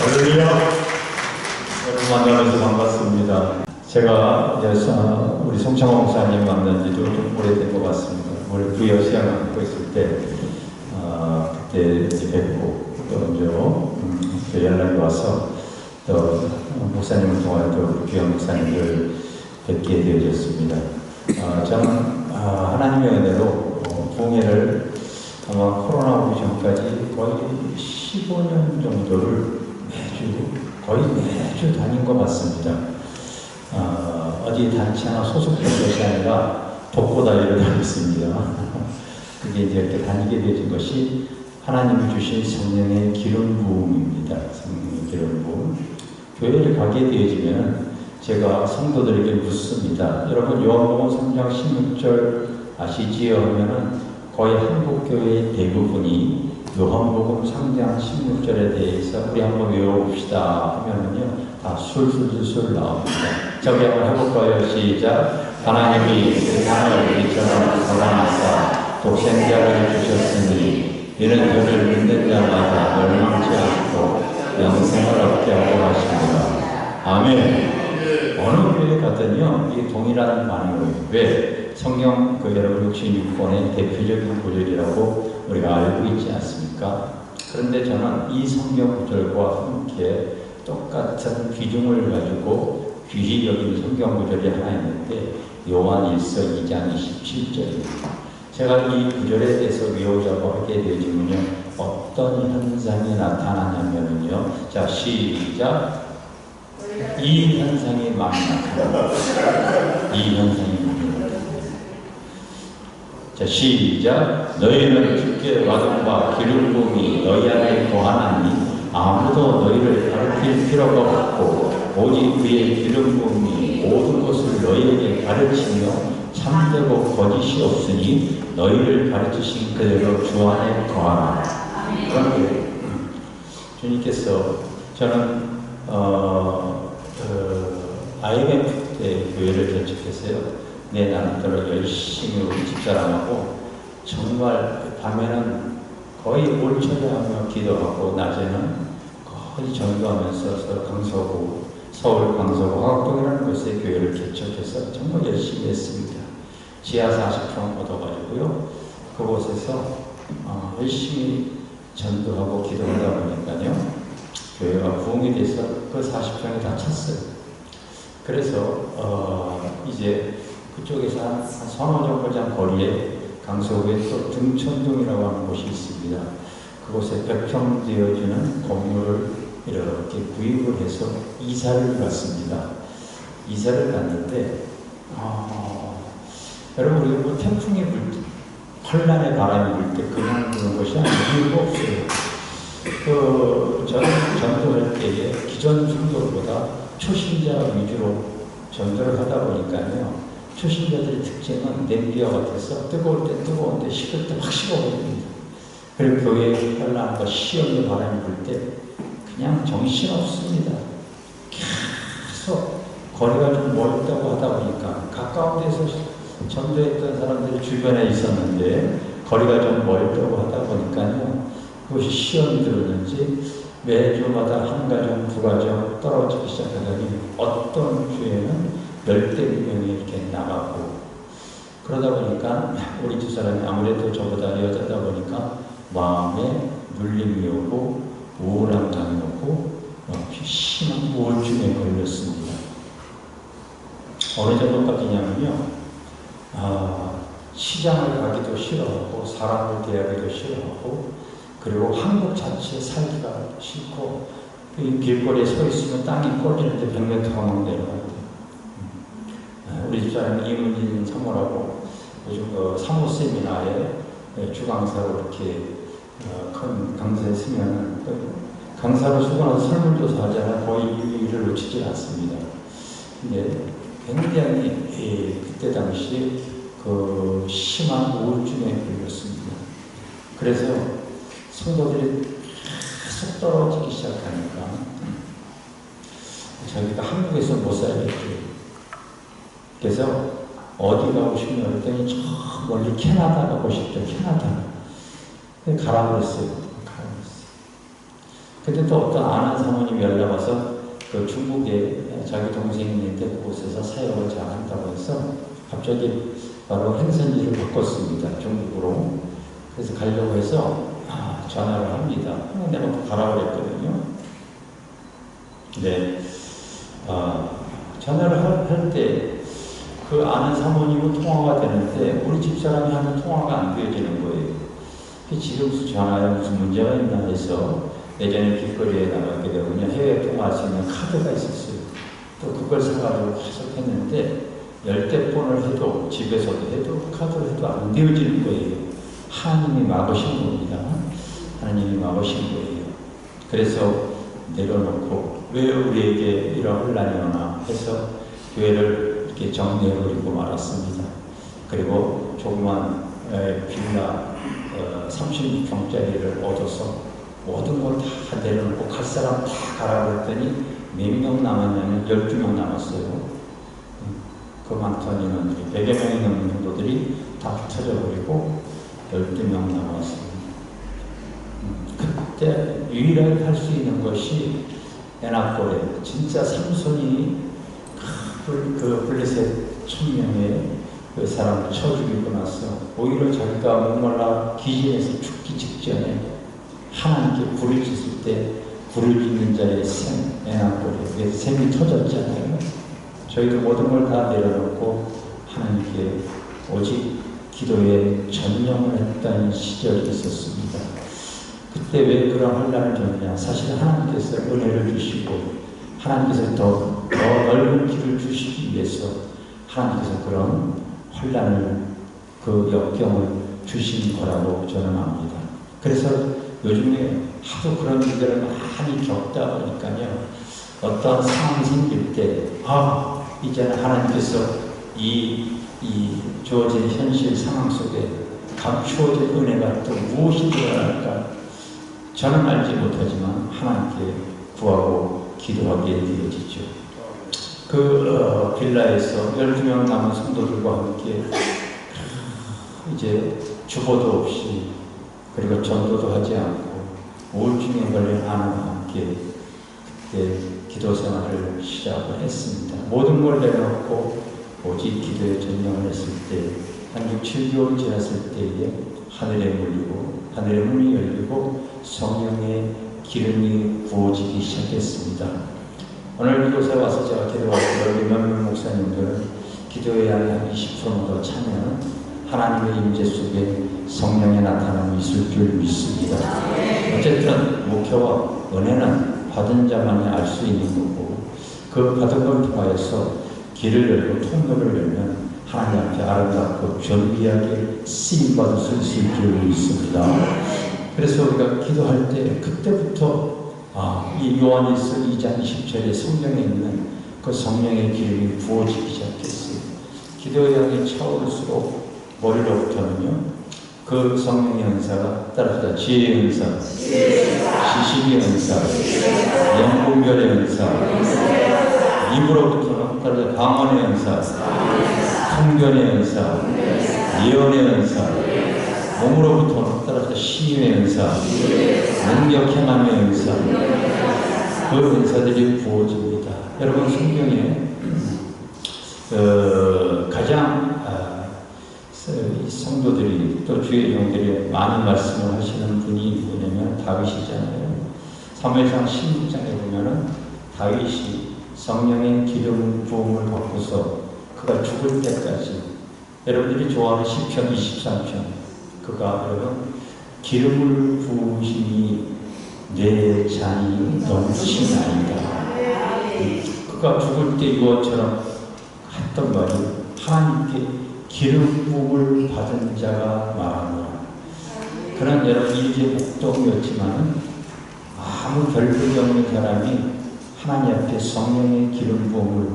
할렐루야. 여러분 만나면서 반갑습니다. 제가 우리 송창호 목사님 만난 지도 좀 오래된 것 같습니다. 우리 부여 시향을 갖고 있을 때 그때 이제 뵙고 또 연락이 와서 또 목사님을 통하여 또 부여 목사님을 뵙게 되어졌습니다. 저는 하나님의 은혜로 부흥회를 아마 코로나 오기 전까지 거의 15년 정도를 거의 매주 다닌 것 같습니다. 어디 단체 하나 소속된 것이 아니라 독고다이를 다녔습니다. 그게 이제 이렇게 다니게 되어진 것이 하나님이 주신 성령의 기름 부음입니다. 성령의 기름 부음. 교회를 가게 되어지면 제가 성도들에게 묻습니다. 여러분 요한복음 3장 16절 아시지요? 하면은 거의 한국 교회의 대부분이 요한복음 3장 16절에 대해서 우리 한번 외워봅시다 하면은요 다 술술술 나옵니다. 저기 한번 해볼까요? 시작. 하나님이 세상을 우리처럼 사랑하사 독생자를 주셨으니 이는 그를 믿는 자마다 멸망치 않고 영생을 얻게 하고 하십니다. 아멘. 어느 교회 가든요 이 동일한 반응을 왜 성경 여러분 66권의 대표적인 구절이라고 우리가 알고 있지 않습니까? 그런데 저는 이 성경 구절과 함께 똑같은 기둥을 가지고 귀히 여긴 성경 구절이 하나 있는데 요한일서 2장 27절입니다. 제가 이 구절에 대해서 외우자고 하게 되어지면요 어떤 현상이 나타나냐면요 자 시작. 이 현상이 많이 나타납니다. 이 현상이 많이 나타납니다. 자 시작. 너희는 주께 받은 바 기름 부음이 너희 안에 거하나니 아무도 너희를 가르칠 필요가 없고 오직 그의 기름 부음이 모든 것을 너희에게 가르치며 참되고 거짓이 없으니 너희를 가르치신 그대로 주 안에 거하라. 그런데 주님께서 저는 IMF 때 교회를 개척했어요. 내 나름대로 열심히 우리 집사람하고 정말 밤에는 거의 올처리하며 기도하고 낮에는 거의 전도하면서 서울 강서구 화곡동이라는 곳에 교회를 개척해서 정말 열심히 했습니다. 지하 40평 얻어가지고요. 그곳에서 열심히 전도하고 기도하다 보니까요. 교회가 부흥이 돼서 그 40평이 다 찼어요. 그래서 이제 그쪽에서 한 서너 정거장 거리에 강서구에 또 등천동이라고 하는 곳이 있습니다. 그곳에 100평 되어주는 건물을 이렇게 구입을 해서 이사를 갔습니다. 이사를 갔는데 여러분 우리 뭐 태풍이 불 때, 환란의 바람이 불 때 그냥 부는 것이 아니고 이유가 없어요. 저는 전도할 때에 기존 성도보다 초신자 위주로 전도를 하다 보니까요. 초신자들의 특징은 냄비와 같아서 뜨거울 때 뜨거운데 식을 때 확 식어버립니다. 그리고 교회에 환란과 시험의 바람이 불 때 그냥 정신없습니다. 계속 거리가 좀 멀다고 하다 보니까 가까운 데서 전도했던 사람들이 주변에 있었는데 거리가 좀 멀다고 하다 보니까요. 그것이 시험이 들었는지 매주마다 한 가정, 두 가정 떨어지기 시작하더니 어떤 주에는 10명이 이렇게 나가고 그러다 보니까 우리 집사람이 아무래도 저보다 여자다 보니까 마음에 눌림이 오고 우울함이 오고 심한 우울증에 걸렸습니다. 어느 정도까지냐면요 시장을 가기도 싫어하고 사람을 대하기도 싫어하고 그리고 한국 자체에 살기가 싫고 길거리에 서 있으면 땅이 꼴리는데 100m 가면 내려가는데 우리 집사람이 이문진 사모라고 요즘 사모 세미나에 주강사로 이렇게 큰 강사에 쓰면 강사로 쓰고 나서 설문조사 하잖아요. 거의 일을 놓치지 않습니다. 근데 굉장히 그때 당시 심한 우울증에 걸렸습니다. 그래서 성도들이 계속 떨어지기 시작하니까 저희가 한국에서 못 살겠죠. 그래서 어디 가고 싶냐 그랬더니 저 멀리 캐나다 가고 싶죠. 캐나다. 가라고 그랬어요. 근데 또 어떤 아는 사모님이 날라와서 그 중국에 자기 동생이 있는데 그곳에서 사역을 잘 한다고 해서 갑자기 바로 행선지를 바꿨습니다. 중국으로. 그래서 가려고 해서 전화를 합니다. 내가 가라고 그랬거든요. 네. 전화를 할 때 그 아는 사모님은 통화가 되는데 우리 집사람이 하면 통화가 안 되어지는 거예요. 지금 전화에 무슨 문제가 있나 해서 예전에 길거리에 나가게 되면 해외 통화할 수 있는 카드가 있었어요. 또 그걸 사가지고 해석했는데 10대폰을 해도 집에서도 해도 카드로 해도 안 되어지는 거예요. 하나님이 막으신 겁니다. 하나님이 막으신 거예요. 그래서 내려놓고 왜 우리에게 이런 혼란이 오나 해서 교회를 이렇게 정리해버리고 말았습니다. 그리고 조그만 빌라 36평짜리를 얻어서 모든 걸 다 내려놓고 갈 사람 다 가라고 했더니 몇 명 남았냐면 12명 남았어요. 그 많더니는 100여 명이 넘는 정도들이 다 흩어져버리고 12명 남았습니다. 그때 유일하게 할 수 있는 것이 에나콜에 진짜 삼손이 그 블레셋 1000명의 그 사람을 쳐 죽이고 나서 오히려 자기가 목말라 기진에서 죽기 직전에 하나님께 불을 짓을 때 불을 짓는 자의 샘, 에나콜에 샘이 터졌잖아요. 저희도 모든 걸 다 내려놓고 하나님께 오직 기도에 전념을 했던 시절이 있었습니다. 그때 왜 그런 혼란을 줬냐? 사실 하나님께서 은혜를 주시고 하나님께서 더 넓은 길을 주시기 위해서 하나님께서 그런 혼란을 그 역경을 주신 거라고 저는 압니다. 그래서 요즘에 하도 그런 일들을 많이 겪다 보니까요. 어떤 상황이 생길 때 이제는 하나님께서 이 주어진 현실 상황 속에 감추어진 은혜가 또 무엇이 되어날까? 저는 알지 못하지만 하나님께 구하고 기도하게 되어지죠. 그 빌라에서 12명 남은 성도들과 함께 이제 주보도 없이 그리고 전도도 하지 않고 우울증에 걸린 아내와 함께 그때 기도 생활을 시작을 했습니다. 모든 걸 내려놓고 오직 기도에 전념을 했을 때 한 6, 7개월 지났을 때에 하늘의 문이 열리고 성령의 기름이 부어지기 시작했습니다. 오늘 이곳에 와서 제가 데려왔고 여기 몇몇 목사님들은 기도에 한 20% 정도 차면 하나님의 임재 속에 성령의 나타남이 있을 줄 믿습니다. 어쨌든 목표와 은혜는 받은 자만이 알 수 있는 거고 그 받은 걸 통하여서 길을 열고 통로를 열면 하나님 앞에 아름답고 존귀하게 쓰임받을 수 있을 줄 믿습니다. 그래서 우리가 기도할 때 그때부터 이 요한일서 2장 20절에 성경에 있는 그 성령의 기름이 부어지기 시작했어요. 기도의 향이 차오를수록 머리로부터는요 그 성령의 은사가 따라서 지혜의 은사, 지식의 은사, 영분별의 은사, 입으로부터는 따라서 방언의 은사, 성견의 은사, 예언의 은사, 몸으로부터는 따라서 시인의 은사, 능력 행함의 은사, 그 은사들이 부어집니다. 여러분 성경에 가장 성도들이 또 주의 종들이 많은 말씀을 하시는 분이 누구냐면 다윗이잖아요. 사무엘상 16장에 보면은 다윗이 성령의 기름 부음을 받고서 그가 죽을 때까지 여러분들이 좋아하는 시편 23편 그가 여러분 기름을 부으시니 내 잔이 넘치나이다. 그가 죽을 때 이것처럼 했던 말이 하나님께 기름 부음을 받은 자가 말하노라. 그런 여러분 일제 목동이었지만 아무 결핍이 없는 사람이 하나님 앞에 성령의 기름 부음을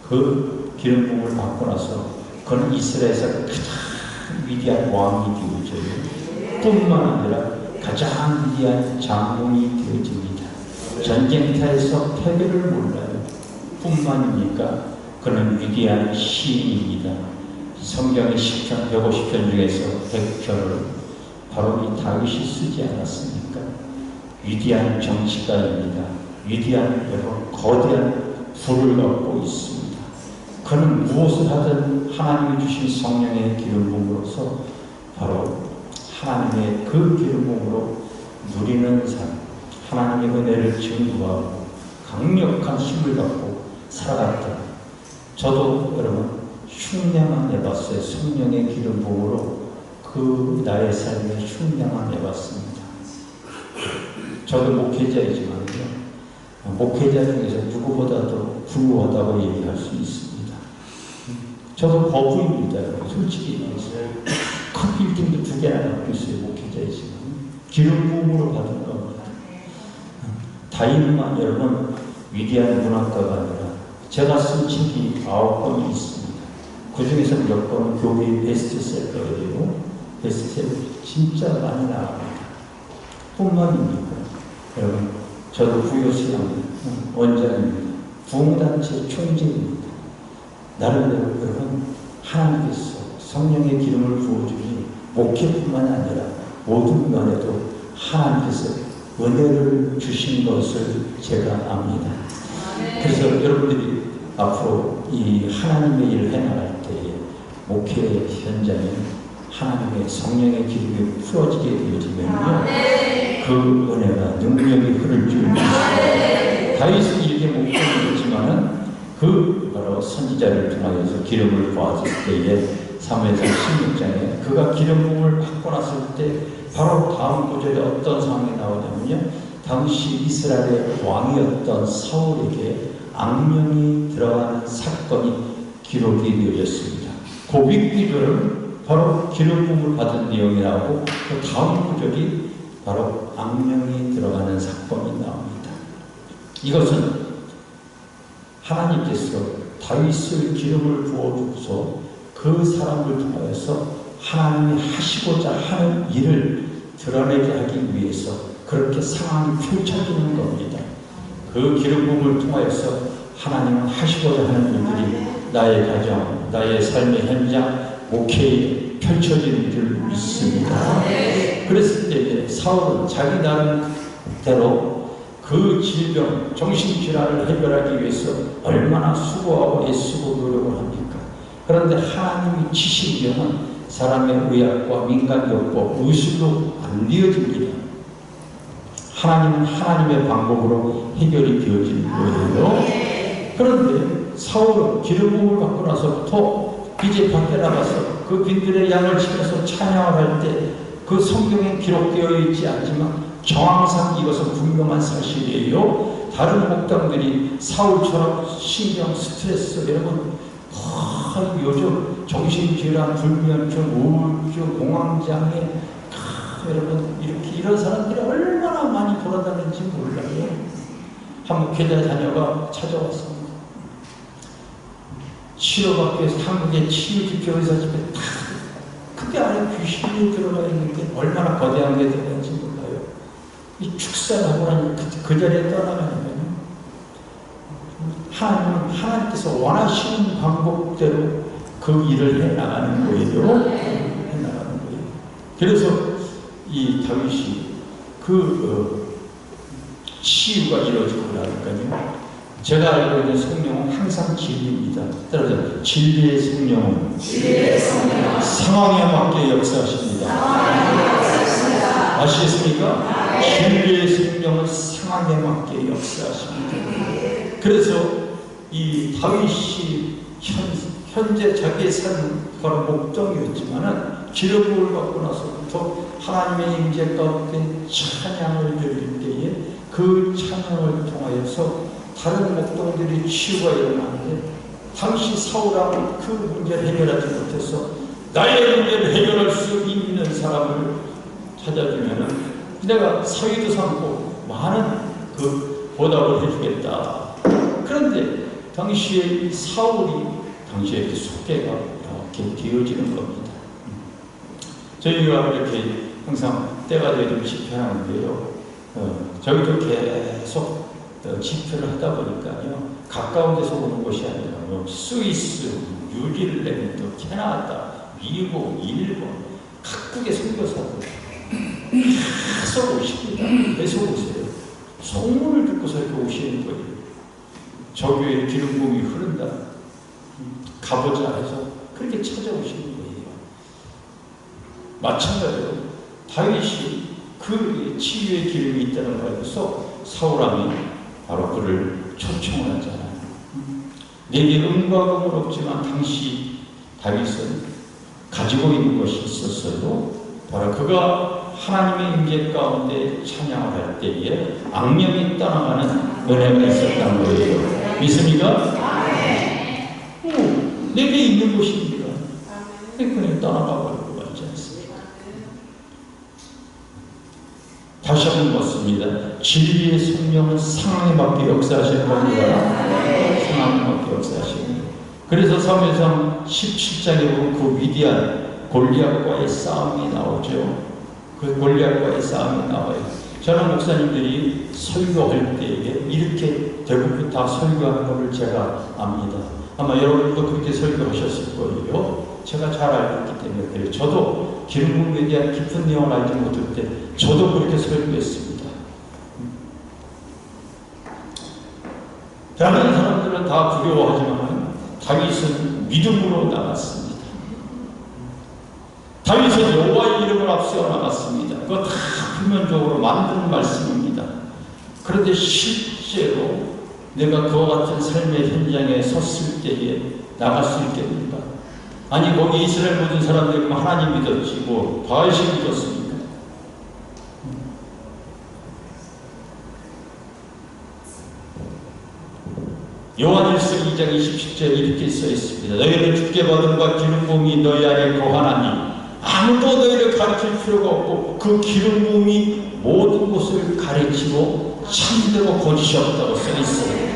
그 기름 부음을 받고 나서 그는 이스라엘에서 가장 위대한 왕이 되어져요. 뿐만 아니라 가장 위대한 장군이 되어집니다. 전쟁터에서 패배를 몰라요. 뿐만이니까 그는 위대한 시인입니다. 성경의 10편, 150편 중에서 100편을 바로 이 다윗이 쓰지 않았습니까? 위대한 정치가입니다. 위대한 여러분 거대한 불을 갖고 있습니다. 그는 무엇을 하든 하나님이 주신 성령의 기름 부음으로서 바로 하나님의 그 기름 부음으로 누리는 삶, 하나님의 은혜를 증거하고 강력한 힘을 갖고 살아갔다. 저도 여러분 흉내만 내봤어요. 성령의 기름 부음으로 그 나의 삶에 흉내만 내봤습니다. 저도 목회자이지만요, 목회자 중에서 누구보다도 불우하다고 얘기할 수 있습니다. 저도 거부입니다. 솔직히 얘기해서 큰 빌딩도 2개나 갖고 있어요. 목회자이지만 기름 부음으로 받은 겁니다. 다임만 여러분 위대한 문학가가 아니라 제가 쓴 책이 9권이 있습니다. 그 중에서 몇 권은 교회 베스트셀러예요. 베스트셀러 진짜 많이 나갑니다. 뿐만입니까? 여러분, 저도 부교수양 원장입니다. 부흥단체 총재입니다. 나름대로 여러분, 하나님께서 성령의 기름을 부어주니 목회뿐만 아니라 모든 면에도 하나님께서 은혜를 주신 것을 제가 압니다. 그래서 여러분들이 앞으로 이 하나님의 일을 해나갈 때에 목회 현장에 하나님의 성령의 기름이 풀어지게 되어지면요, 그 은혜가 능력이 흐를 줄 믿습니다. 다윗은 이렇게 목표했지만은 그 바로 선지자를 통하여서 기름을 부었을 때에 사무엘상 16장에 그가 기름 부음을 받고 났을 때 바로 다음 구절에 어떤 상황이 나오냐면요, 당시 이스라엘의 왕이었던 사울에게 악령이 들어가는 사건이 기록이 되어졌습니다. 고백기도는 바로 기름 부음을 받은 내용이 나오고 그 다음 구절이 바로 악령이 들어가는 사건이 나옵니다. 이것은 하나님께서 다윗을 기름을 부어주고서 그 사람을 통하여서 하나님이 하시고자 하는 일을 드러내게 하기 위해서 그렇게 상황이 펼쳐지는 겁니다. 그 기름 부음을 통하여서 하나님은 하시고자 하는 일들이 나의 가정, 나의 삶의 현장, 목회에 펼쳐지는 줄 믿습니다. 그랬을 때 사울은 자기 나름대로 그 질병, 정신질환을 해결하기 위해서 얼마나 수고하고 애쓰고 노력을 합니까? 그런데 하나님이 치신 병은 사람의 의학과 민간요법, 의술로 안 되어집니다. 하나님은 하나님의 방법으로 해결이 되어지는 거예요. 그런데 사울은 기름 부음을 받고 나서부터 이제 밖에 나가서 그 빈들의 양을 치면서 찬양을 할 때 그 성경에 기록되어 있지 않지만 정황상 이것은 분명한 사실이에요. 다른 목당들이 사울처럼 신경, 스트레스, 여러분 요즘 정신질환, 불면증, 우울증, 공황장애, 여러분 이렇게 이런 사람들이 얼마나 많이 돌아다니는지 몰라요. 한 목회자 자녀가 찾아왔습니다. 치료받기 위해서 한국의 치유지표 의사집에 다 그게 안에 귀신이 들어가 있는데 얼마나 거대한 게 들어가는지 몰라요. 이 축사하고 나니 그 자리에 떠나가니까요. 하나님께서 원하시는 방법대로 그 일을 해나가는 거예요. 해나가는 거예요. 그래서 이 다윗이 그 치유가 이루어지고 나니까요. 제가 알고 있는 성령은 항상 진리입니다. 따라서 진리의 성령은 상황에 맞게 역사하십니다. 아시겠습니까? 진리의 성령은 상황에 맞게 역사하십니다. 그래서 이 다윗이 현재 자기의 삶은 바로 목동이었지만은 기름 부음을 받고 나서부터 하나님의 임재 가운데 찬양을 드릴 때에 그 찬양을 통하여서 다른 목동들이 치유가 일어나는데 당시 사울왕은 그 문제를 해결하지 못해서 나의 문제를 해결할 수 있는 사람을 찾아주면은 내가 사위도 삼고 많은 그 보답을 해주겠다. 그런데 당시에 사울이 당시에 이렇게 속개가 이렇게 되어지는 겁니다. 저희가 이렇게 항상 때가 되면 집회하는데요. 저희도 계속 집회를 하다 보니까요. 가까운 데서 오는 곳이 아니라 스위스, 뉴질랜드, 캐나다, 미국, 일본 각국의 선교사들 계속 오십니다. 계속 오세요. 소문을 듣고서 이렇게 오시는 거예요. 저 교회에 기름 부음이 흐른다. 가보자 해서 그렇게 찾아오시는 거예요. 마찬가지로 다윗이 그 치유의 기름이 있다는 걸 알고서 사울왕이 바로 그를 초청을 하잖아요. 내게 은과 금은 없지만 당시 다윗은 가지고 있는 것이 있었어요. 바로 그가 하나님의 임재 가운데 찬양을 할 때에 악령이 떠나가는 은혜가 있었다는 거예요. 믿습니까? 내게 있는 것입니다. 그냥 떠나가 버리고 말지 않습니까? 다시 한번 묻습니다. 진리의 성령은 상황에 맞게 역사하시는 겁니다. 상황에 맞게 하시는 거예요. 그래서 사무엘상 17장에 보면 그 위대한 골리앗과의 싸움이 나오죠. 그 골리앗과의 싸움이 나와요. 저는 목사님들이 설교할 때에 이렇게 대부분 다 설교하는 것을 제가 압니다. 아마 여러분도 그렇게 설교하셨을 거예요. 제가 잘 알고 있기 때문에 그래요. 저도 기름 부음에 대한 깊은 내용을 알지 못할 때 저도 그렇게 설교했습니다. 다른 사람들은 다 두려워하지만 다윗은 믿음으로 나갔습니다. 다윗은 여호와의 이름을 앞세워 나갔습니다. 그거 다 표면적으로 만드는 말씀입니다. 그런데 실제로 내가 그와 같은 삶의 현장에 섰을 때에 나갈 수 있겠는가? 아니 거기 이스라엘 모든 사람들이 하나님 믿었지 뭐 바알신 믿었습니까? 요한일서 2장 27절에 이렇게 써 있습니다. 너희는 주께 받은 바 기름 부음이 너희 안에 거하나니 아무도 너희를 가르칠 필요가 없고 그 기름 부음이 모든 것을 가르치고 참되고 거짓이 없다고 써 있어요.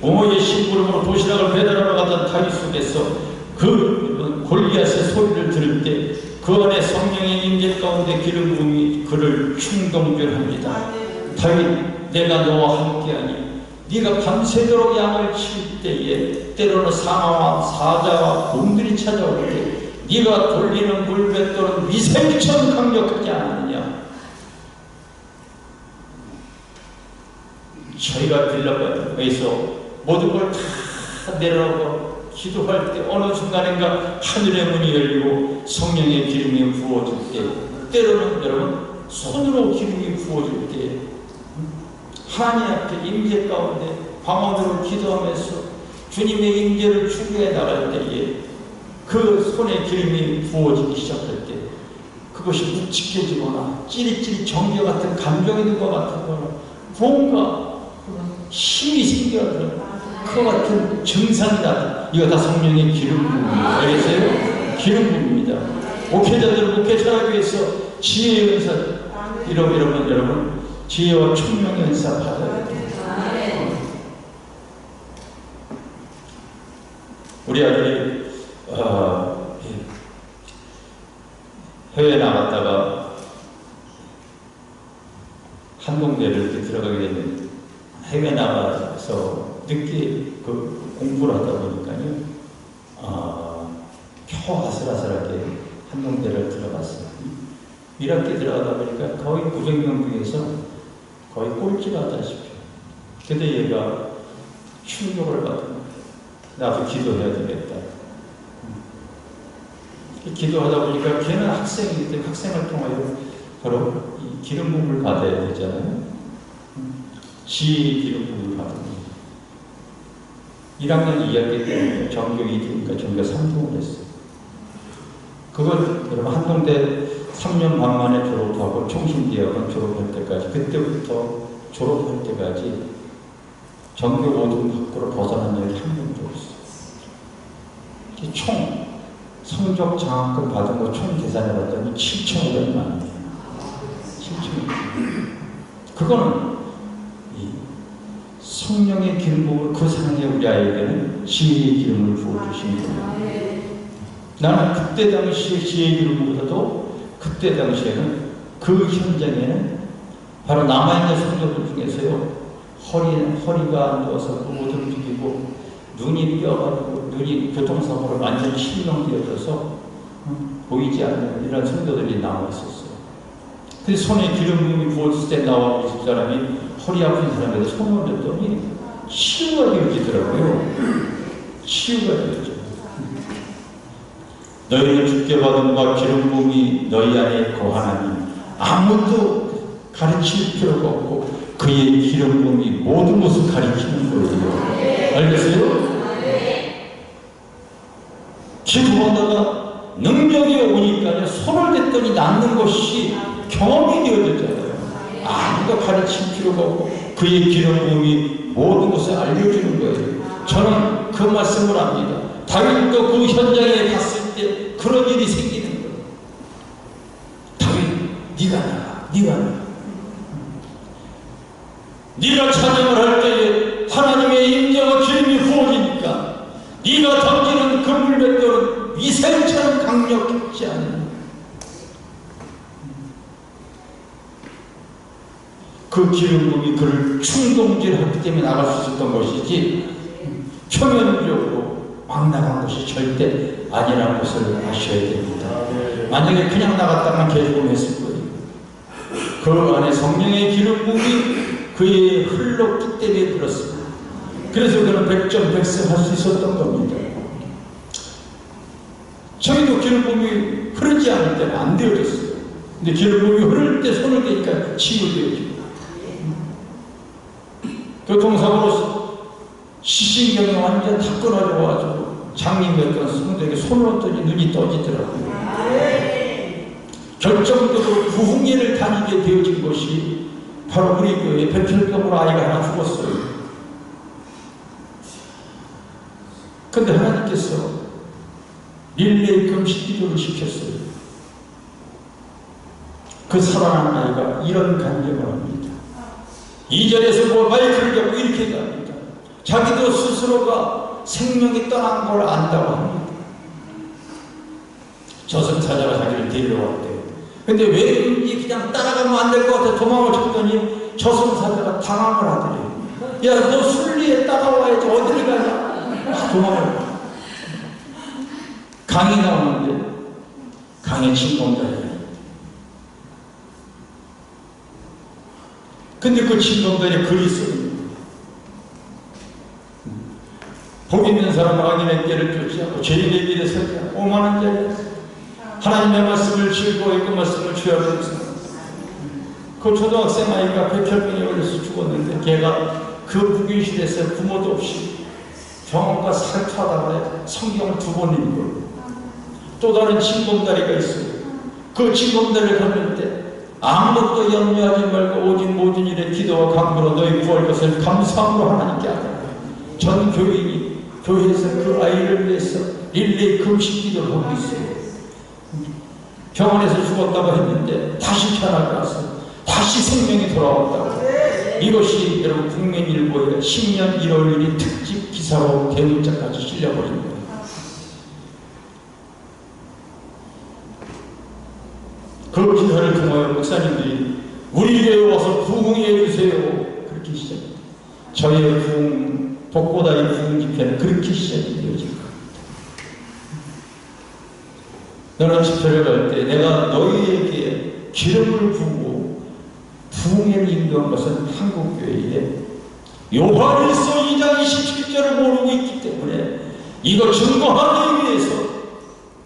부모의 심부름으로 도시락을 배달하러 가던 다윗 속에서 그 골리앗의 소리를 들을 때 그 안에 성령의 임재 가운데 기름 부음이 그를 충동질합니다. 다윗 내가 너와 함께하니 네가 밤새도록 양을 칠 때에 때로는 상아와 사자와 곰들이 찾아올 때 네가 돌리는 물맷돌은 미생처럼 강력하지 않느냐. 저희가 빌라바에서 모든 걸 다 내려놓고 기도할 때 어느 순간인가 하늘의 문이 열리고 성령의 기름이 부어질 때 때로는 여러분 손으로 기름이 부어질 때 하나님 앞에 임재 가운데 방언으로 기도하면서 주님의 임재를 추구해 나갈 때에 그 손에 기름이 부어지기 시작할 때 그것이 묵직해지거나 찌릿찌릿 정겨 같은 감정이 있는 것 같거나 뭔가 힘이 생겨서 그와 같은 증상이 나다. 이거 다 성령의 기름 부음입니다. 알겠어요? 기름 부음입니다. 목회자들은 목회자라기 위해서 지혜의 은사 이러면 여러분 지혜와 총명의 은사 받아야 돼요. 우리 아들이 해외에 나갔다가 한동대를 이렇게 들어가게 됐는데 해외 나가서 늦게 그 공부를 하다 보니까요 겨우 아슬아슬하게 한동대를 들어갔어요. 1학기 들어가다 보니까 거의 900명 중에서 거의 꼴찌가 하다시피 근데 얘가 충격을 받은 거예요. 나도 기도해야 되겠다. 기도하다 보니까 걔는 학생이기 때문에 학생을 통하여 바로 이 기름 부음을 받아야 되잖아요. 지혜의 기름 부음을 받은 거예요. 1학년 2학기 때문에 전교 2등인가 전교 3등을 했어요. 그걸 여러분 한동대 3년 반 만에 졸업하고 총신대학원 졸업할 때까지 그때부터 졸업할 때까지 전교 5등 밖으로 벗어난 적이 한 번도 없어요. 총 성적 장학금 받은 거 총 계산해 봤더니 7,500만 원이에요. 7,500만. 그거는 이 성령의 기름 부음을 그 상황에 우리 아이에게는 지혜의 기름을 부어주신 거예요. 나는 그때 당시에 지혜의 기름보다도 그때 당시에는 그 현장에는 바로 남아있는 성도들 중에서요 허리가 안 좋아서 못 움직이고 눈이 뼈가지고 눈이 교통사고로 완전히 실명되어져서 보이지 않는 이런 성도들이 남아 있었어요. 그 손에 기름 부음이 부어질 때 나와 이 집사람이 허리 아픈 사람에게 손을 댔더니 치유가 되어지더라고요. 치유가 되어져. 너희는 주께 받은 바 기름 부음이 너희 안에 거하나니 아무도 가르칠 필요가 없고 그의 기름 부음이 모든 것을 가리키는 거예요. 알겠어요? 기도하다가 능력이 오니까 손을 댔더니 낫는 것이 경험이 되어졌잖아요. 아무도 가르칠 필요가 없고 그의 기름 부음이 모든 것을 알려주는 거예요. 저는 그 말씀을 합니다. 다윗도 그 현장에 갔을 때 그런 일이 생기는 거예요. 다윗, 네가 나가, 네가 나가. 네가 찬양을 할 때에 하나님의 임재와 기름이 부어지니까 네가 던지는 그 물맷돌은 미사일처럼 강력하지 않는 그 기름 부음이 그를 충동질하기 때문에 나갈 수 있었던 것이지 표면적으로 막 나간 것이 절대 아니라는 것을 아셔야 됩니다. 만약에 그냥 나갔다면 개죽음했을 거예요. 그 안에 성령의 기름 부음이 그의 흘렀기 때문에 그렇습니다. 그래서 그는 백전백승 할 수 있었던 겁니다. 저희도 기름 부음이 흐르지 않을 때는 안 되어졌어요. 근데 기름 부음이 흐를 때 손을 대니까 치유되어지고 교통사고로 시신경이 완전 다 끊어져가지고 장님이었던 성도에게 손을 얹더니 눈이 떠지더라고요. 결정적으로 부흥회를 다니게 되어진 것이 바로 우리 교회에 백혈병으로 아이가 하나 죽었어요. 근데 하나님께서 릴레이 금식 기도를 시켰어요. 그 살아난 아이가 이런 간증을 합니다. 2절에서 뭐 마이크를 잡고 이렇게 갑니다. 자기도 스스로가 생명이 떠난 걸 안다고 합니다. 저승사자가 자기를 데려왔대요. 근데 왠지 그냥 따라가면 안 될 것 같아 도망을 쳤더니 저승사자가 당황을 하더래요. 야, 너 순리에 따라와야지 어디를 가냐? 도망을. 강이 나오는데 강에 침범자예요. 근데 그 침범자에 글이 있어요. 복 있는 사람 악인의 길을 쫓지 않고 죄인의 길에 서지 않고 오만한 자에 하나님의 말씀을 즐거워해 그 말씀을 취하면서 그 초등학생 아이가 백혈병에 걸려서 죽었는데 걔가 그 무기실에서 부모도 없이 병원과 살펴하다가 성경을 2번 읽고 또 다른 침범다리가 있어요. 그 침범다리를 갔는데 아무것도 염려하지 말고 오직 모든 일에 기도와 간구로 너희 구할 것을 감사함으로 하나님께 하라. 전 교인이 교회에서 그 아이를 위해서 릴레이 금식 기도를 하고 있어요. 병원에서 죽었다고 했는데 다시 편하게 왔어요. 다시 생명이 돌아왔다고. 이것이 여러분 국민일보의 10년 1월 1일 특집 기사로 대문자까지 실려버린 거예요. 그 기사를 통하여 목사님들이 우리 교회에 와서 부흥해 주세요. 그렇게 시작합니다. 저희의 부흥, 복고다의 부흥 집회는 그렇게 시작이 되어진 겁니다. 너는 집회를 갈 때 내가 너희에게 기름을 부고 부흥회를 인도한 것은 한국교회에 요한일서 2장 27절을 모르고 있기 때문에 이거 증거하기 위해서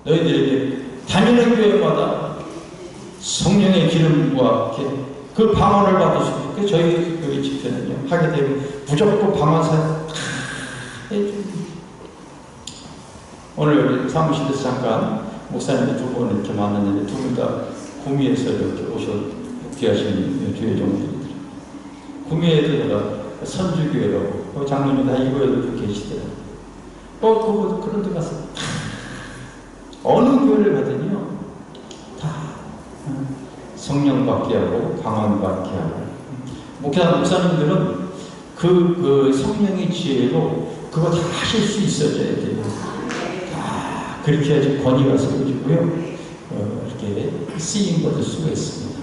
너희들에게 다니는 교회마다 성령의 기름과 함께 그 방언을 받을 수 있게 저희 교회 집회는요 하게 되면 무조건 방언사 해줍니다. 오늘 여기 사무실에서 잠깐 목사님이 2분 이렇게 만났는데 2분 다 구미에서 이렇게 오셔 복귀하신 교회 종들이더라고요. 구미에도 내가 선주교회라고 장로님 다 이거에도 계시더라고요. 그것도 그런 데 가서 어느 교회를 가더니요 다 성령 받게 하고 방언 받게 하고 목사님들은 그 성령의 지혜로 그거 다 하실 수 있어져야 돼요. 다 그렇게 해야지 권위가 세워지고요. 이렇게 쓰임 받을 수가 있습니다.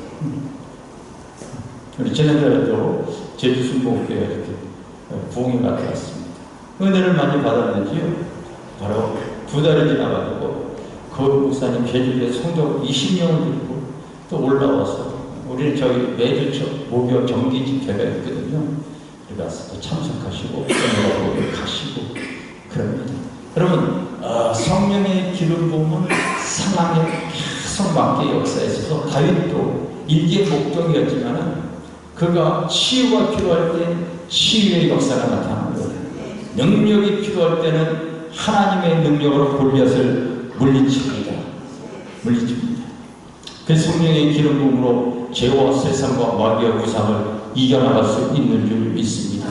우리 지난달에도 제주 순복교회 이렇게 부흥이 갔다 왔습니다. 은혜를 많이 받았는지요. 바로 2달이 지나가지고 그 목사님 제주도에 성도 20명을 들고 또 올라와서 우리는 저희 매주 목요 정기 집회가 있거든요. 가서 참석하시고 가시고 그럽니다. 여러분 성령의 기름 부음은 상황에 계속 맞게 역사에 있어서 다윗도 일개 목동이었지만은 그가 치유가 필요할 때 치유의 역사가 나타나는 거예요. 능력이 필요할 때는 하나님의 능력으로 골리앗을 물리칩니다. 그 성령의 기름 부음으로 죄와 세상과 마귀의 우상을 이겨나갈 수 있는 줄 믿습니다.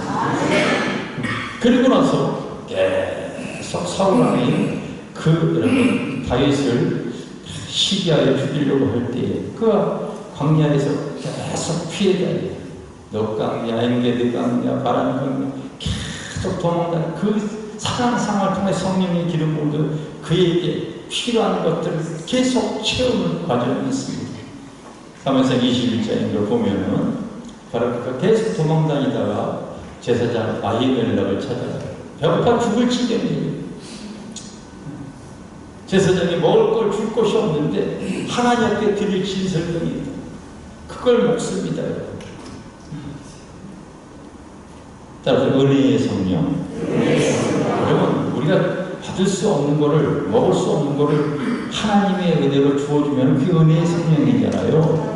그리고 나서 계속 사울왕이 여러분 다윗을 시기하여 죽이려고 할 때에 그가 광야에서 계속 피해다녀요. 넉강야, 엔게드강야, 바란강야 계속 도망다니 그 상황을 통해 성령의 기름 부음도 그에게 필요한 것들을 계속 채우는 과정이 있습니다. 사무엘상 21장을 보면은 바로 그가 계속 도망다니다가 제사장 아히멜렉을 찾아가요. 배고파 죽을 지경이에요. 제사장이 먹을 걸 줄 곳이 없는데 하나님께 드릴 진설병이 그걸 먹습니다. 따라서 은혜의 성령. 여러분 우리가 받을 수 없는 거를 먹을 수 없는 거를 하나님의 은혜로 주어주면 그게 은혜의 성령이잖아요.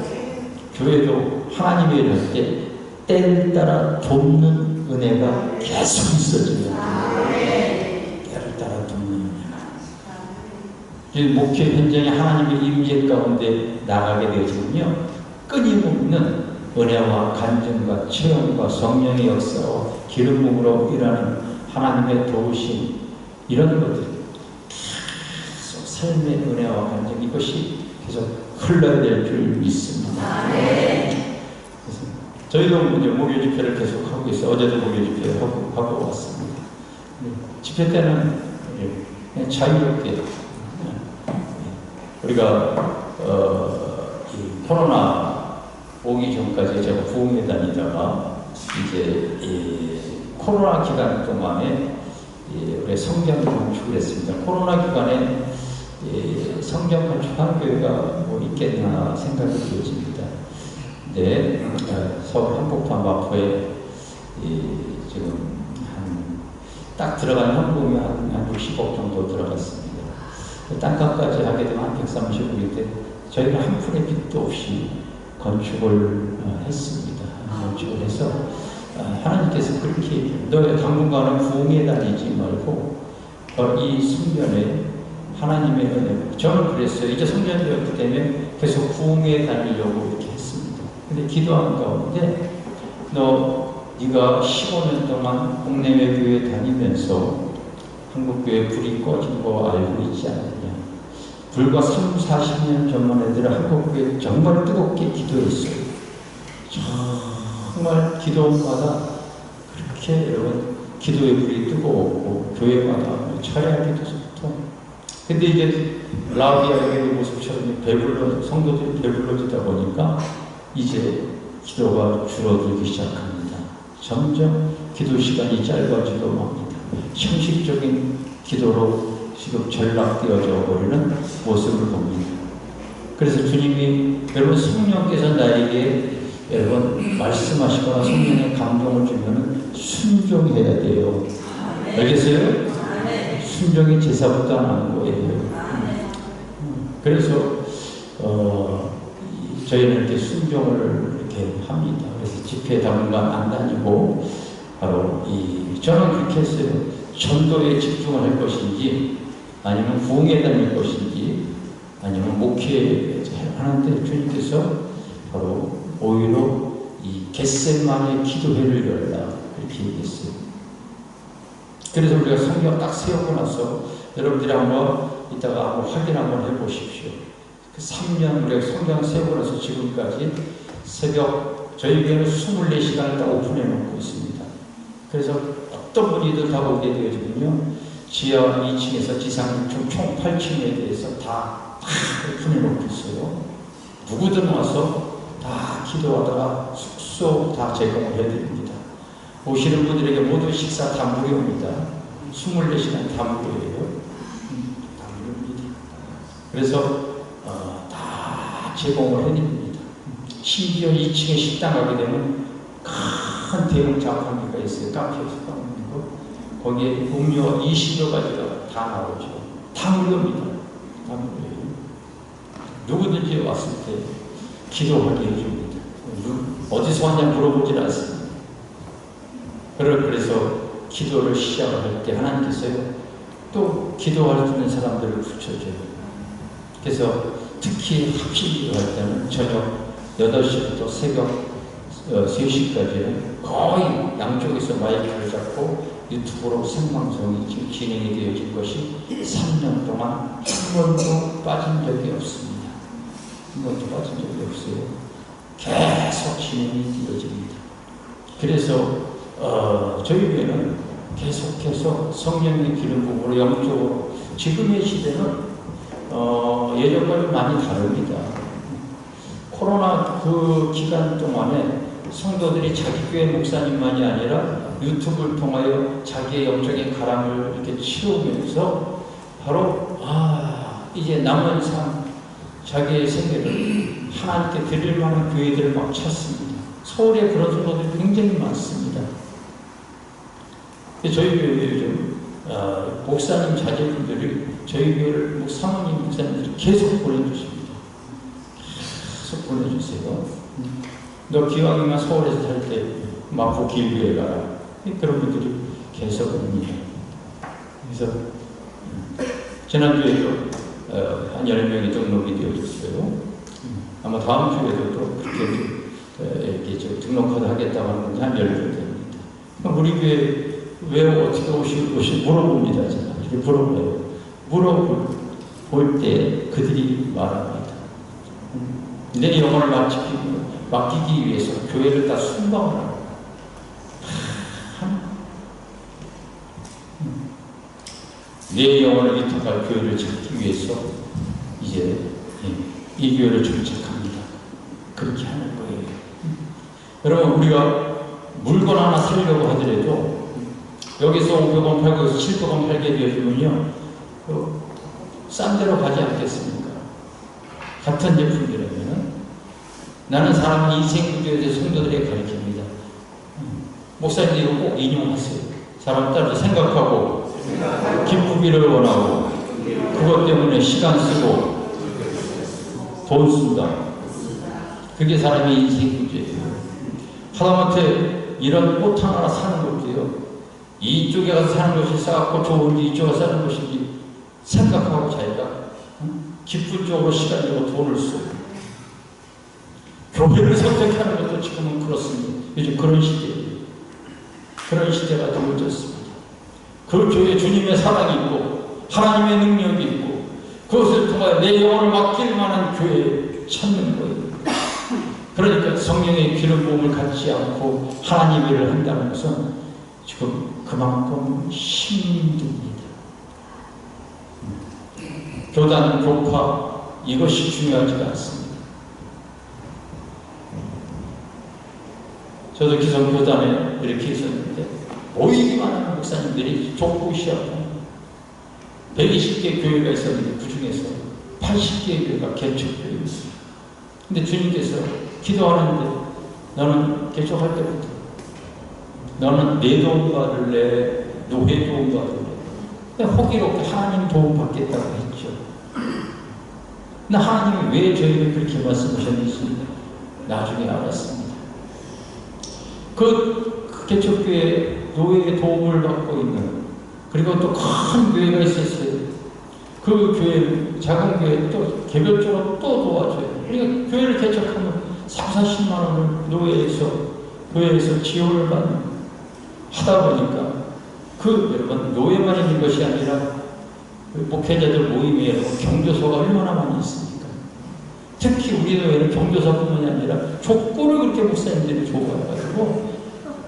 교회도 하나님의 일을 할 때 때를 따라 돕는 은혜가 계속 있어져요. 때를 따라 돕는 은혜가. 목회 현장에 하나님의 임재 가운데 나가게 되어지면요, 끊임없는 은혜와 간증과 체험과 성령의 역사와 기름 부음으로 일하는 하나님의 도우심, 이런 것들이 계속 삶의 은혜와 간증, 이것이 계속 흘러야 될 줄 믿습니다. 그래서 저희도 이제 목요 집회를 계속 하고 있어요. 어제도 목요 집회 하고 왔습니다. 집회 때는 그냥 자유롭게 우리가 이 코로나 오기 전까지 제가 부흥회 다니다가 이제 코로나 기간 동안에 우리 성경 건축을 했습니다. 코로나 기간에 성경 건축한 교회가 뭐 있겠나 생각이 되어집니다. 근데 서울 한복판 마포에 지금 딱 들어간 현금이 한 60억 정도 들어갔습니다. 땅값까지 하게 되면 한 135인데 저희가 한 푼의 빚도 없이 건축을 했습니다. 건축을 해서 하나님께서 그렇게 너 당분간은 부흥에 다니지 말고 이 성전에 하나님의 은혜, 저는 그랬어요. 이제 성전 되었기 때문에 계속 부흥에 다니려고 이렇게 했습니다. 근데 기도하는 가운데 네가 15년 동안 국내외 교회 다니면서 한국교회 불이 꺼진 거 알고 있지 않느냐. 불과 40년 전만 해도 한국교회 정말 뜨겁게 기도했어요. 정말 기도마다 그렇게 여러분 기도의 불이 뜨거웠고 교회마다 차례하기도부터. 근데 이제 라우디아의 모습처럼 성도들이 배불러지다 보니까 이제 기도가 줄어들기 시작합니다. 점점 기도 시간이 짧아지고 맙니다. 형식적인 기도로 지금 전락되어져 버리는 모습을 봅니다. 그래서 주님이 여러분 성령께서 나에게 여러분 말씀하시거나 성령의 감동을 주면 순종해야 돼요. 알겠어요? 순종이 제사보다 나은 거예요. 그래서 저희는 이렇게 순종을 이렇게 합니다. 그래서 집회 당분간 안 다니고 바로 저는 그렇게 했어요. 전도에 집중을 할 것인지 아니면 부흥에 다닐 것인지 아니면 목회에 하는데 주님께서 바로 오히려 이 겟세마네 기도회를 열라 그렇게 얘기했어요. 그래서 우리가 성경 딱 세우고 나서 여러분들이 한번 이따가 한번 확인 한번 해보십시오. 그 3년 우리가 성경 세우고 나서 지금까지 새벽 저희 교회는 24시간을 다 오픈해 놓고 있습니다. 그래서 어떤 분이든 다 오게 되어지면요, 지하 2층에서 지상 6층 총 8층에 대해서 다 오픈해 놓고 있어요. 누구든 와서 다 기도하다가 숙소 다 제공을 해드립니다. 오시는 분들에게 모두 식사 다 무료입니다. 24시간 다 무료예요. 다 무료입니다. 그래서 다 제공을 해드립니다. 심지어 2층에 식당 가게 되면 큰 대형 자판기가 있어요. 카페에서 먹는 거. 거기에 음료 20여 가지가 다 나오죠. 다 무료입니다. 다 무료예요. 누구든지 왔을 때 기도하게 해줍니다. 어디서 왔냐 물어보질 않습니다. 그래서 기도를 시작할 때 하나님께서요, 또 기도할 수 있는 사람들을 붙여줘요. 그래서 특히 합심 기도할 때는 저녁 8시부터 새벽 3시까지는 거의 양쪽에서 마이크를 잡고 유튜브로 생방송이 지금 진행이 되어진 것이 3년 동안 한 번도 빠진 적이 없습니다. 한 번도 빠진 적이 없어요. 계속 진행이 되어집니다. 그래서 저희 교회는 계속해서 성령의 기름 부음으로 영적으로, 지금의 시대는 예전과는 많이 다릅니다. 코로나 그 기간 동안에 성도들이 자기 교회 목사님만이 아니라 유튜브를 통하여 자기의 영적인 가람을 이렇게 치우면서 바로 이제 남은 삶, 자기의 생애를 하나님께 드릴 만한 교회들을 막 찾습니다. 서울에 그런 성도들이 굉장히 많습니다. 저희 교회 요즘 목사님 자제분들이 저희 교회를 사모님 목사님들이 계속 보내주십니다. 계속 보내주세요. 너 기왕이면 서울에서 살 때 마포 길교회 가라. 그런 분들이 계속 옵니다. 그래서 지난주에도 한 여러 명이 등록이 되어졌어요. 아마 다음 주에도 또 그렇게 이렇게 등록카드 하겠다고 하는 분이 한 10명 됩니다. 우리 교회 왜 어떻게 오시 물어봅니다. 제가 이렇게 물어봐요. 물어볼 때 그들이 말합니다. 내 영혼을 맡기기 위해서 교회를 다 순방을 합니다. 내 영혼을 위탁할 교회를 찾기 위해서 이제 이 교회를 정착합니다. 그렇게 하는 거예요. 여러분, 우리가 물건 하나 사려고 하더라도 여기서 500원 팔고 여기서 700원 팔게 되어주면요, 싼 데로 가지 않겠습니까? 같은 제품이라면 나는 사람 인생 구조에 대해서 성도들에게 가르칩니다. 목사님들 이거 꼭 인용하세요. 사람 따로 생각하고 기쁘기를 원하고 그것 때문에 시간 쓰고 돈 쓴다. 그게 사람의 인생 구조예요. 하다못해 이런 꽃 하나 사는 것도요, 이쪽에 가서 사는 것이 싸고 좋은지 이쪽에 가서 사는 것인지 생각하고 자기가 기쁜 쪽으로 시간 내고 돈을 쓰고 교회를 선택하는 것도 지금은 그렇습니다. 요즘 그런 시대예요. 그런 시대가 되어졌습니다. 그 교회에 주님의 사랑이 있고 하나님의 능력이 있고 그것을 통하여 내 영혼을 맡길 만한 교회에 찾는 거예요. 그러니까 성령의 기름 부음을 갖지 않고 하나님 일을 한다는 것은 지금 그만큼 힘듭니다. 교단, 교파 이것이 중요하지가 않습니다. 저도 기성교단에 이렇게 있었는데 모이기만 하는 목사님들이 족보시하고 120개 교회가 있었는데 그 중에서 80개 교회가 개척교회였어요. 근데 주님께서 기도하는데 너는 개척할 때부터 너는 내 도움 받을래? 노예 도움 받을래? 호기롭게 하나님 도움 받겠다고 했죠. 근데 하나님이 왜 저에게 그렇게 말씀하셨는지 나중에 알았습니다. 그 개척교회 노예의 도움을 받고 있는, 그리고 또 큰 교회가 있었어요. 그 교회, 작은 교회 또 개별적으로 또 도와줘요. 그러니까 교회를 개척하면 30, 40만 원을 노예에서, 교회에서 지원을 하다 보니까 여러분, 노예만 있는 것이 아니라 목회자들 모임에 경조소가 얼마나 많이 있습니까? 특히 우리 교회는 경조사뿐만이 아니라 족보를 그렇게 목사님들이 좋아해가지고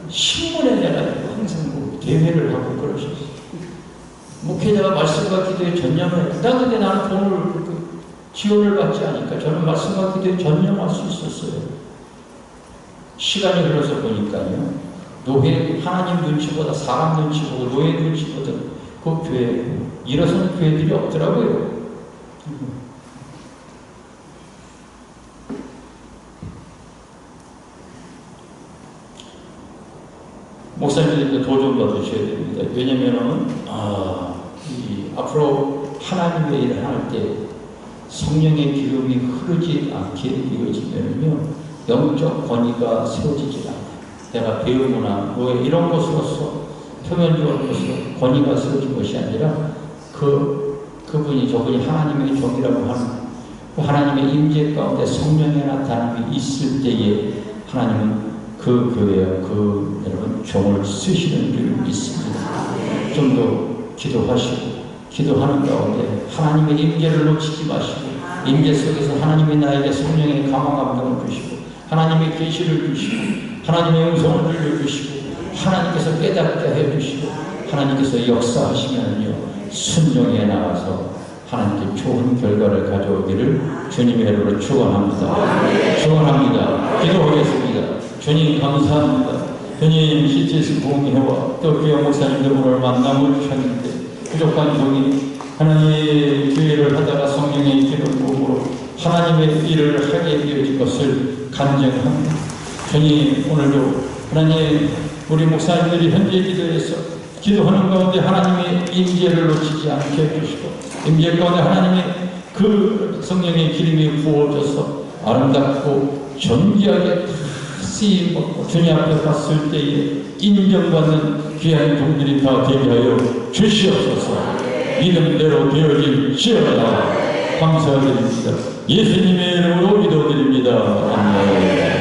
신문에 내가지고 항상 대회를 하고 그러셨어요. 목회자가 말씀과 기도에 전념을 했다. 근데 나는 돈을 지원을 받지 않으니까 저는 말씀과 기도에 전념할 수 있었어요. 시간이 흘러서 보니까요, 노예, 하나님 눈치보다 사람 눈치보고 노예 눈치보다 그 교회 일어서는 교회들이 없더라고요. 목사님들도 도전 받으셔야 됩니다. 왜냐면은 앞으로 하나님의 일을 할 때 성령의 기름이 흐르지 않게 이어지면요 영적 권위가 세워지지 않아요. 내가 배우거나 뭐 이런 것으로서 표면적으로 권위가 세워진 것이 아니라 저분이 하나님의 종이라고 하는 그 하나님의 임재 가운데 성령의 나타남이 있을 때에 하나님은 그 교회와 여러분 종을 쓰시는 줄 믿습니다. 좀 더 기도하시고 기도하는 가운데 하나님의 임재를 놓치지 마시고 임재 속에서 하나님이 나에게 성령의 감화 감동을 주시고 하나님의 계시를 주시고 하나님의 음성을 들려주시고 하나님께서 깨닫게 해주시고 하나님께서 역사하시면요 순종해 나가서 하나님께 좋은 결과를 가져오기를 주님의 이름으로 축원합니다. 축원합니다. 기도하겠습니다. 주님 감사합니다. 주님 CTS 공회와 또 교회 목사님들 오늘 만남을 주셨는데 부족한 종이 하나님의 교회를 하다가 성령의 기름 부음으로 하나님의 일을 하게 되어진 것을 간증합니다. 주님 오늘도 하나님 우리 목사님들이 현재 기도해서 기도하는 가운데 하나님의 임재를 놓치지 않게 해주시고 임재 가운데 하나님의 그 성령의 기름이 부어져서 아름답고 존귀하게 쓰임받고 주님 앞에 갔을 때에 인정받는 귀한 종들이 다 되게 하여 주시옵소서. 믿음대로 되어질지어다. 감사드립니다. 예수님의 이름으로 기도드립니다. 아멘.